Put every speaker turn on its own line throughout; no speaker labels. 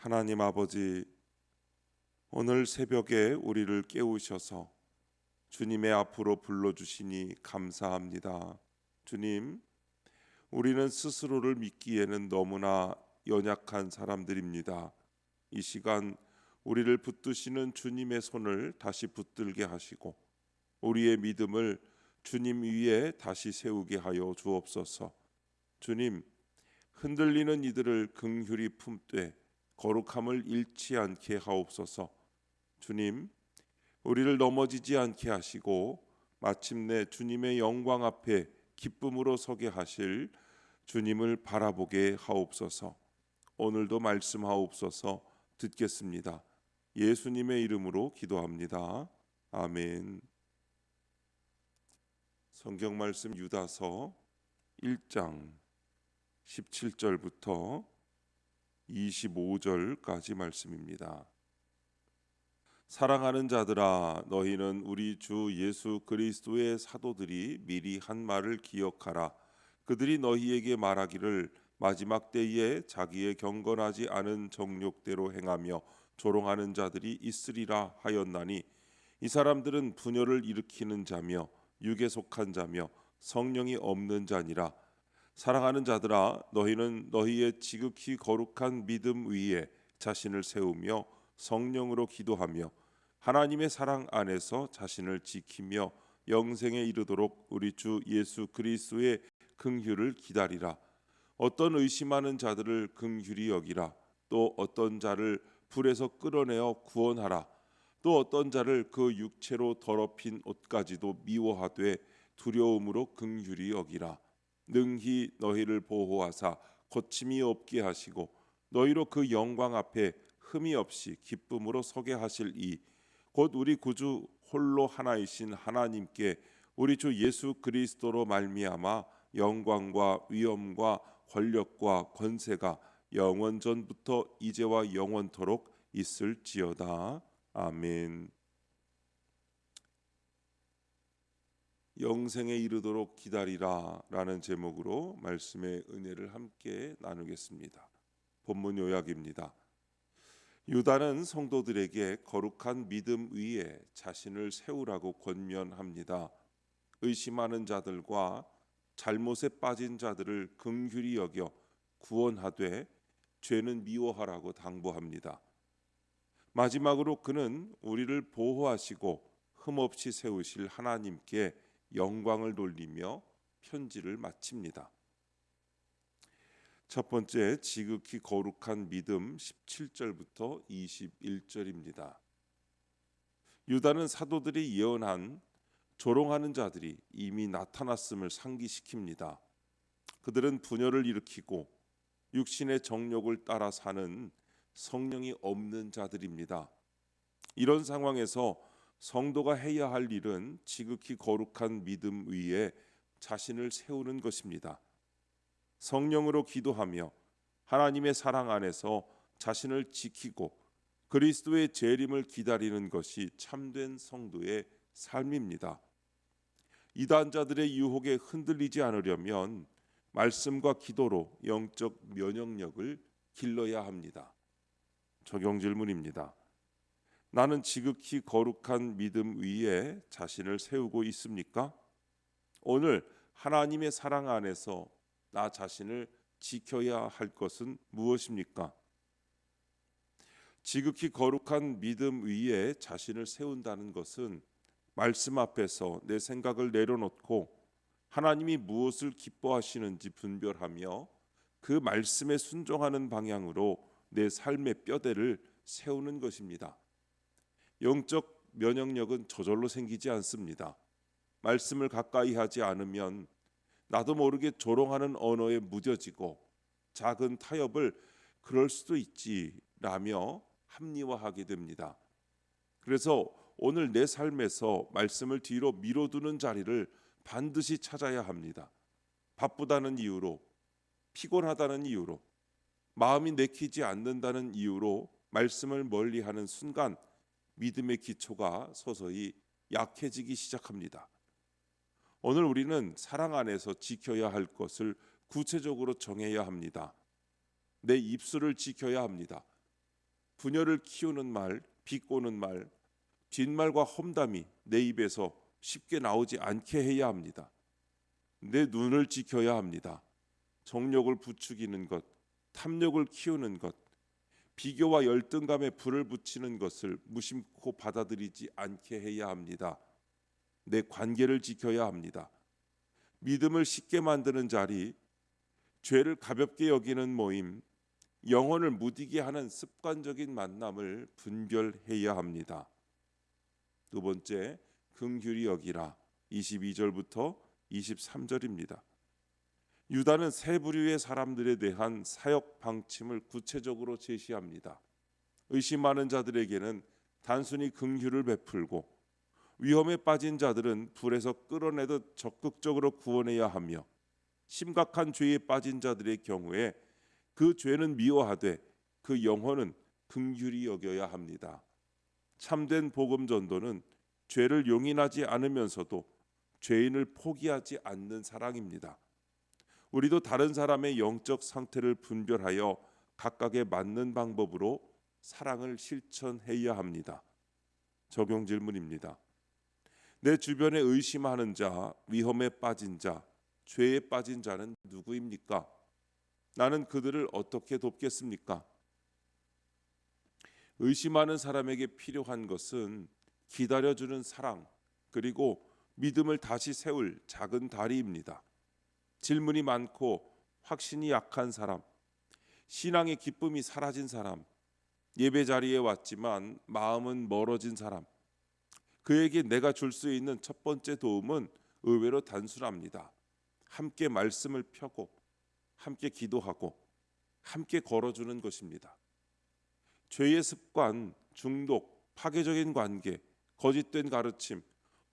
하나님 아버지, 오늘 새벽에 우리를 깨우셔서 주님의 앞으로 불러주시니 감사합니다. 주님, 우리는 스스로를 믿기에는 너무나 연약한 사람들입니다. 이 시간 우리를 붙드시는 주님의 손을 다시 붙들게 하시고 우리의 믿음을 주님 위에 다시 세우게 하여 주옵소서. 주님, 흔들리는 이들을 긍휼히 품되 거룩함을 잃지 않게 하옵소서. 주님, 우리를 넘어지지 않게 하시고 마침내 주님의 영광 앞에 기쁨으로 서게 하실 주님을 바라보게 하옵소서. 오늘도 말씀하옵소서. 듣겠습니다. 예수님의 이름으로 기도합니다. 아멘. 성경 말씀 유다서 1장 17절부터 25절까지 말씀입니다. 사랑하는 자들아, 너희는 우리 주 예수 그리스도의 사도들이 미리 한 말을 기억하라. 그들이 너희에게 말하기를 마지막 때에 자기의 경건하지 않은 정욕대로 행하며 조롱하는 자들이 있으리라 하였나니, 이 사람들은 분열을 일으키는 자며 육에 속한 자며 성령이 없는 자니라. 사랑하는 자들아, 너희는 너희의 지극히 거룩한 믿음 위에 자신을 세우며 성령으로 기도하며 하나님의 사랑 안에서 자신을 지키며 영생에 이르도록 우리 주 예수 그리스도의 긍휼을 기다리라. 어떤 의심하는 자들을 긍휼히 여기라. 또 어떤 자를 불에서 끌어내어 구원하라. 또 어떤 자를 그 육체로 더럽힌 옷까지도 미워하되 두려움으로 긍휼히 여기라. 능히 너희를 보호하사 고침이 없게 하시고 너희로 그 영광 앞에 흠이 없이 기쁨으로 서게 하실 이 곧 우리 구주 홀로 하나이신 하나님께 우리 주 예수 그리스도로 말미암아 영광과 위엄과 권력과 권세가 영원전부터 이제와 영원토록 있을지어다. 아멘. 영생에 이르도록 기다리라 라는 제목으로 말씀의 은혜를 함께 나누겠습니다. 본문 요약입니다. 유다는 성도들에게 거룩한 믿음 위에 자신을 세우라고 권면합니다. 의심하는 자들과 잘못에 빠진 자들을 긍휼히 여겨 구원하되 죄는 미워하라고 당부합니다. 마지막으로 그는 우리를 보호하시고 흠없이 세우실 하나님께 영광을 돌리며 편지를 마칩니다. 첫 번째, 지극히 거룩한 믿음 17절부터 21절입니다. 유다는 사도들이 예언한 조롱하는 자들이 이미 나타났음을 상기시킵니다. 그들은 분열을 일으키고 육신의 정욕을 따라 사는 성령이 없는 자들입니다. 이런 상황에서 성도가 해야 할 일은 지극히 거룩한 믿음 위에 자신을 세우는 것입니다. 성령으로 기도하며 하나님의 사랑 안에서 자신을 지키고 그리스도의 재림을 기다리는 것이 참된 성도의 삶입니다. 이단자들의 유혹에 흔들리지 않으려면 말씀과 기도로 영적 면역력을 길러야 합니다. 적용 질문입니다. 나는 지극히 거룩한 믿음 위에 자신을 세우고 있습니까? 오늘 하나님의 사랑 안에서 나 자신을 지켜야 할 것은 무엇입니까? 지극히 거룩한 믿음 위에 자신을 세운다는 것은 말씀 앞에서 내 생각을 내려놓고 하나님이 무엇을 기뻐하시는지 분별하며 그 말씀에 순종하는 방향으로 내 삶의 뼈대를 세우는 것입니다. 영적 면역력은 저절로 생기지 않습니다. 말씀을 가까이 하지 않으면 나도 모르게 조롱하는 언어에 무뎌지고 작은 타협을 그럴 수도 있지라며 합리화하게 됩니다. 그래서 오늘 내 삶에서 말씀을 뒤로 미뤄두는 자리를 반드시 찾아야 합니다. 바쁘다는 이유로, 피곤하다는 이유로, 마음이 내키지 않는다는 이유로 말씀을 멀리하는 순간 믿음의 기초가 서서히 약해지기 시작합니다. 오늘 우리는 사랑 안에서 지켜야 할 것을 구체적으로 정해야 합니다. 내 입술을 지켜야 합니다. 분열을 키우는 말, 비꼬는 말, 뒷말과 험담이 내 입에서 쉽게 나오지 않게 해야 합니다. 내 눈을 지켜야 합니다. 정욕을 부추기는 것, 탐욕을 키우는 것, 비교와 열등감에 불을 붙이는 것을 무심코 받아들이지 않게 해야 합니다. 내 관계를 지켜야 합니다. 믿음을 쉽게 만드는 자리, 죄를 가볍게 여기는 모임, 영혼을 무디게 하는 습관적인 만남을 분별해야 합니다. 두 번째, 긍휼히 여기라. 22절부터 23절입니다. 유다는 세 부류의 사람들에 대한 사역 방침을 구체적으로 제시합니다. 의심하는 자들에게는 단순히 긍휼을 베풀고 위험에 빠진 자들은 불에서 끌어내듯 적극적으로 구원해야 하며 심각한 죄에 빠진 자들의 경우에 그 죄는 미워하되 그 영혼은 긍휼히 여겨야 합니다. 참된 복음 전도는 죄를 용인하지 않으면서도 죄인을 포기하지 않는 사랑입니다. 우리도 다른 사람의 영적 상태를 분별하여 각각에 맞는 방법으로 사랑을 실천해야 합니다. 적용 질문입니다. 내 주변에 의심하는 자, 위험에 빠진 자, 죄에 빠진 자는 누구입니까? 나는 그들을 어떻게 돕겠습니까? 의심하는 사람에게 필요한 것은 기다려주는 사랑, 그리고 믿음을 다시 세울 작은 다리입니다. 질문이 많고 확신이 약한 사람, 신앙의 기쁨이 사라진 사람, 예배 자리에 왔지만 마음은 멀어진 사람, 그에게 내가 줄 수 있는 첫 번째 도움은 의외로 단순합니다. 함께 말씀을 펴고 함께 기도하고 함께 걸어주는 것입니다. 죄의 습관, 중독, 파괴적인 관계, 거짓된 가르침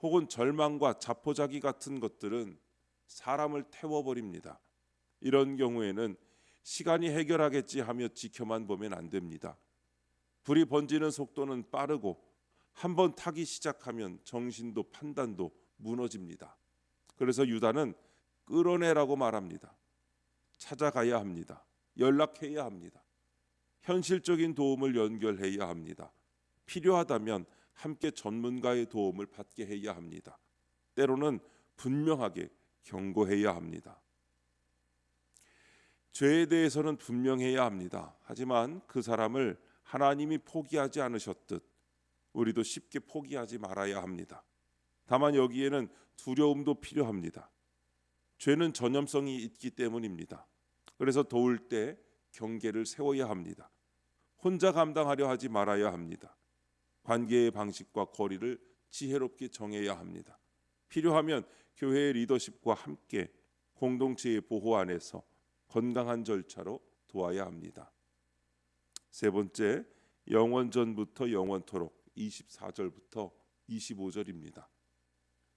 혹은 절망과 자포자기 같은 것들은 사람을 태워버립니다. 이런 경우에는 시간이 해결하겠지 하며 지켜만 보면 안 됩니다. 불이 번지는 속도는 빠르고 한번 타기 시작하면 정신도 판단도 무너집니다. 그래서 유다는 끌어내라고 말합니다. 찾아가야 합니다. 연락해야 합니다. 현실적인 도움을 연결해야 합니다. 필요하다면 함께 전문가의 도움을 받게 해야 합니다. 때로는 분명하게 경고해야 합니다. 죄에 대해서는 분명해야 합니다. 하지만 그 사람을 하나님이 포기하지 않으셨듯 우리도 쉽게 포기하지 말아야 합니다. 다만 여기에는 두려움도 필요합니다. 죄는 전염성이 있기 때문입니다. 그래서 도울 때 경계를 세워야 합니다. 혼자 감당하려 하지 말아야 합니다. 관계의 방식과 거리를 지혜롭게 정해야 합니다. 필요하면 교회의 리더십과 함께 공동체의 보호 안에서 건강한 절차로 도와야 합니다. 세 번째, 영원전부터 영원토록 24절부터 25절입니다.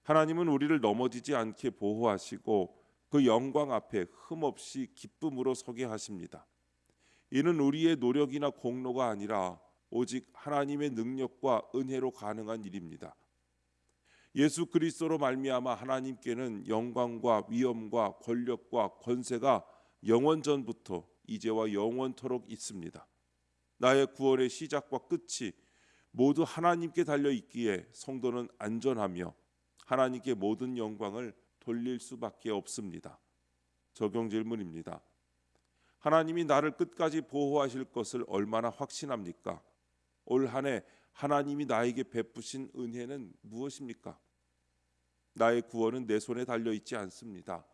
하나님은 우리를 넘어지지 않게 보호하시고 그 영광 앞에 흠없이 기쁨으로 서게 하십니다. 이는 우리의 노력이나 공로가 아니라 오직 하나님의 능력과 은혜로 가능한 일입니다. 예수 그리스도로 말미암아 하나님께는 영광과 위엄과 권력과 권세가 영원전부터 이제와 영원토록 있습니다. 나의 구원의 시작과 끝이 모두 하나님께 달려 있기에 성도는 안전하며 하나님께 모든 영광을 돌릴 수밖에 없습니다. 적용 질문입니다. 하나님이 나를 끝까지 보호하실 것을 얼마나 확신합니까? 올 한 해 하나님이 나에게 베푸신 은혜는 무엇입니까? 나의 구원은 내 손에 달려 있지 않습니다.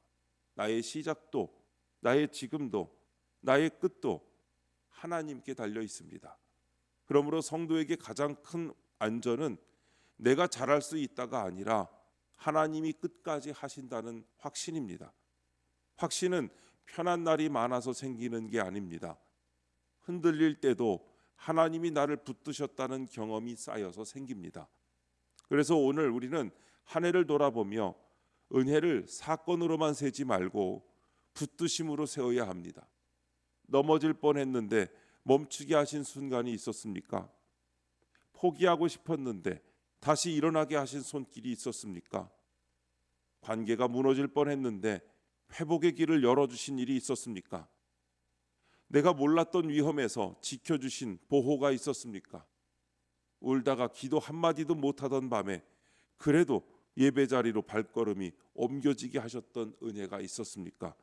나의 시작도, 나의 지금도, 나의 끝도 하나님께 달려 있습니다. 그러므로 성도에게 가장 큰 안전은 내가 잘할 수 있다가 아니라 하나님이 끝까지 하신다는 확신입니다. 확신은 편한 날이 많아서 생기는 게 아닙니다. 흔들릴 때도 하나님이 나를 붙드셨다는 경험이 쌓여서 생깁니다. 그래서 오늘 우리는 한 해를 돌아보며 은혜를 사건으로만 세지 말고 붙드심으로 세워야 합니다. 넘어질 뻔했는데 멈추게 하신 순간이 있었습니까? 포기하고 싶었는데 다시 일어나게 하신 손길이 있었습니까? 관계가 무너질 뻔했는데 회복의 길을 열어주신 일이 있었습니까? 내가 몰랐던 위험에서 지켜주신 보호가 있었습니까? 울다가 기도 한마디도 못하던 밤에 그래도 예배 자리로 발걸음이 옮겨지게 하셨던 은혜가 있었습니까?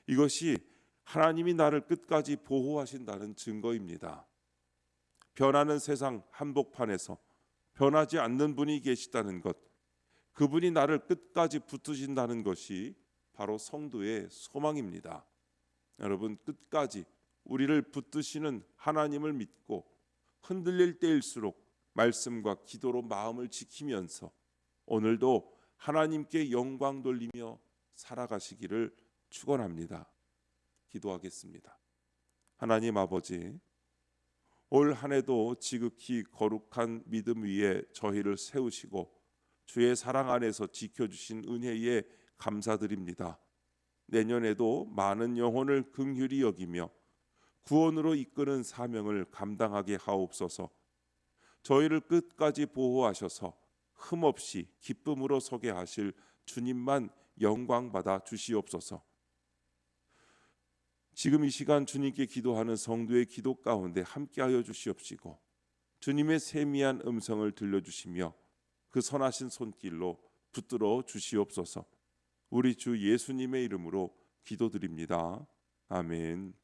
이것이 하나님이 나를 끝까지 보호하신다는 증거입니다. 변하는 세상 한복판에서 변하지 않는 분이 계시다는 것, 그분이 나를 끝까지 붙드신다는 것이 바로 성도의 소망입니다. 여러분, 끝까지 우리를 붙드시는 하나님을 믿고 흔들릴 때일수록 말씀과 기도로 마음을 지키면서 오늘도 하나님께 영광 돌리며 살아가시기를 축원합니다. 기도하겠습니다. 하나님 아버지, 올 한 해도 지극히 거룩한 믿음 위에 저희를 세우시고 주의 사랑 안에서 지켜주신 은혜에 감사드립니다. 내년에도 많은 영혼을 긍휼히 여기며 구원으로 이끄는 사명을 감당하게 하옵소서. 저희를 끝까지 보호하셔서 흠없이 기쁨으로 서게 하실 주님만 영광받아 주시옵소서. 지금 이 시간 주님께 기도하는 성도의 기도 가운데 함께하여 주시옵시고 주님의 세미한 음성을 들려주시며 그 선하신 손길로 붙들어 주시옵소서. 우리 주 예수님의 이름으로 기도드립니다. 아멘.